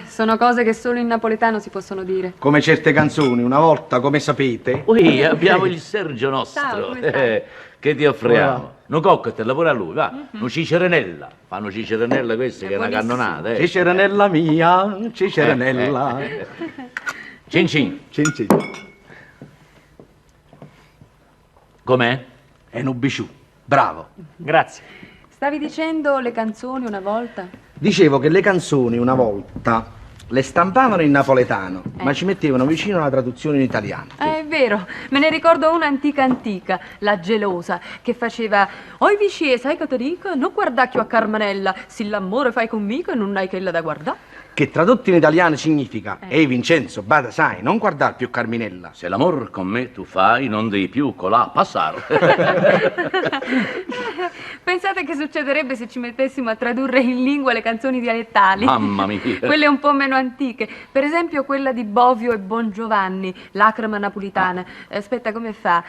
Sono cose che solo in napoletano si possono dire. Come certe canzoni, una volta, come sapete. Ui, abbiamo il Sergio nostro. Ciao, come stai? Che ti offriamo? Un cocktail pure a lui, va. Un cicerenella. Fanno cicerenella queste, È che è una buonissimo. cannonata. Ciceranella mia, ciceranella. Cin cin. Cin cin. Com'è? È un biciù. Bravo. Grazie. Stavi dicendo le canzoni una volta? Dicevo che le canzoni una volta le stampavano in napoletano, ma ci mettevano vicino la traduzione in italiano. È vero, me ne ricordo una antica, la gelosa, che faceva «Oi vicie, sai che ti dico? Non guardacchio a Carmanella, se l'amore fai conmigo e non hai che ella da guardare». Che tradotto in italiano significa «Ehi Vincenzo, bada sai, non guardar più Carminella». Se l'amor con me tu fai, non devi più colà passare. Pensate che succederebbe se ci mettessimo a tradurre in lingua le canzoni dialettali? Mamma mia. Quelle un po' meno antiche. Per esempio quella di Bovio e Bongiovanni, Lacrima napolitana. Aspetta, come fa?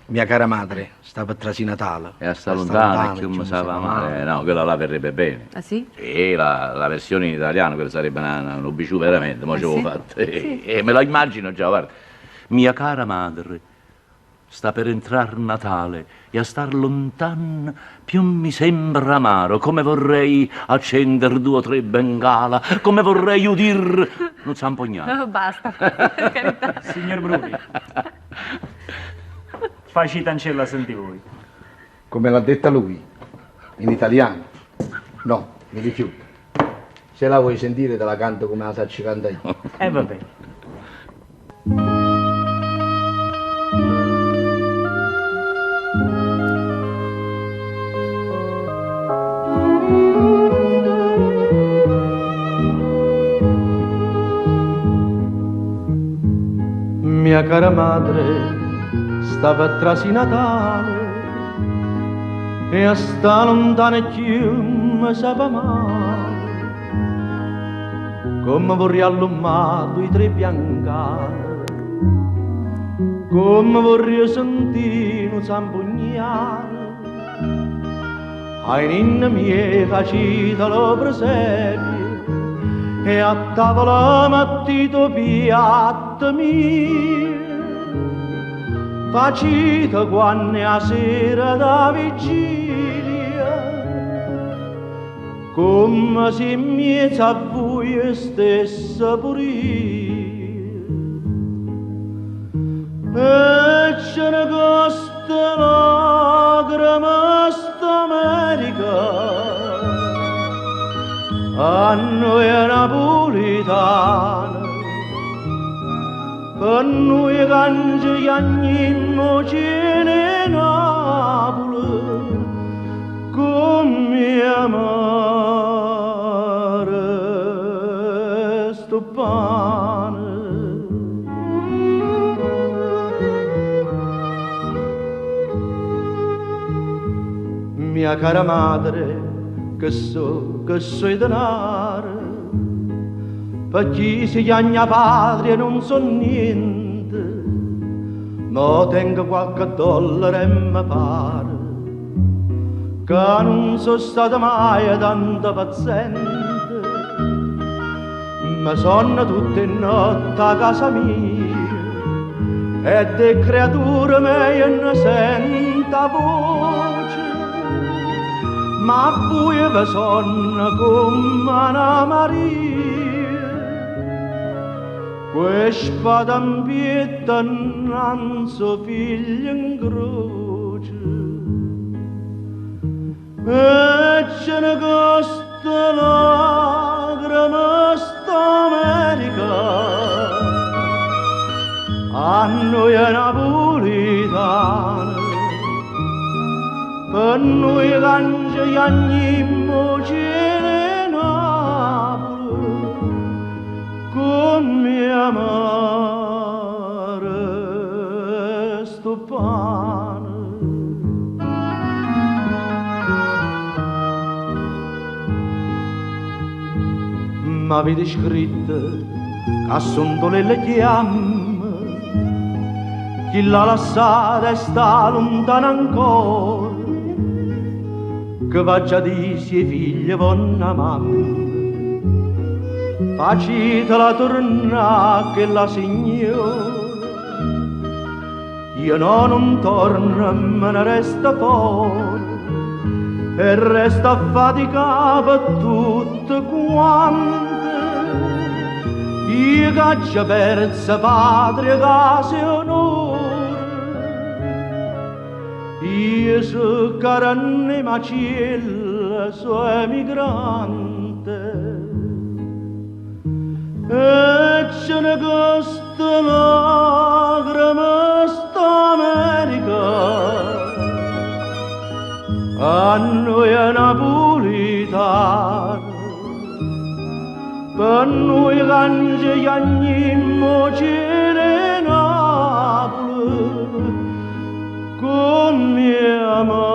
Mia cara madre, sta per trasì Natale. E a sta lontana, che mi sa male. No, quella là verrebbe bene. Ah sì? E la versione in italiano, quella sarebbe un biciù veramente, ma ci avevo sì? fatto. E me lo immagino già, guarda. Mia cara madre, sta per entrar Natale e a star lontan più mi sembra amaro, come vorrei accender 2 o 3 bengala, come vorrei udir un zampognale. Oh, basta, per carità. Signor Bruni, facci tancella senti voi. Come l'ha detta lui, in italiano. No, mi rifiuto. Se la vuoi sentire te la canto come la sacci canta io. Va bene. Mia cara madre, stava a trasi Natale e a sta lontana e più mi sapeva male, come vorrei allummato i 3 biancali, come vorrei sentire un zampugnale, ai ninni miei facita lo presepio e a tavola mattito piatto mio, facita quando a sera da vigilia, come se in mezzo a voi stessa pure io. E ce ne costa lacrime st'America, a noi è napolitana, per noi cangi animo cene Napoli, come amare sto pane. Mia cara madre, che so i denari, per chi si chiama padre non so niente, ma tengo qualche dollaro e mi pare che non sono stato mai tanto paziente, ma sono tutte notte a casa mia e le creature mie ne sento voce, ma voi vi sono come Anna Maria, que spada in pietà non so figlio in croce, e ce ne costa lacrime st'America, a noi è napolitana, per noi cangia gli animo cene Napoli, come amare sto pane. M'avete scritto a sondole le chiamme, chi l'ha lasciata e sta lontana ancora, che va già di suoi figli vanno a mamma, facitela tornare che la signora io non torno, me ne resta fuori e resta affaticato per tutte quante. Io che già persa patria, casa e onore, io so carne macella, so emigrante. E ce ne costa lacrime sta America, a noi è napolitano, per noi cange gli agnimmo c'è Napoli, con mia madre.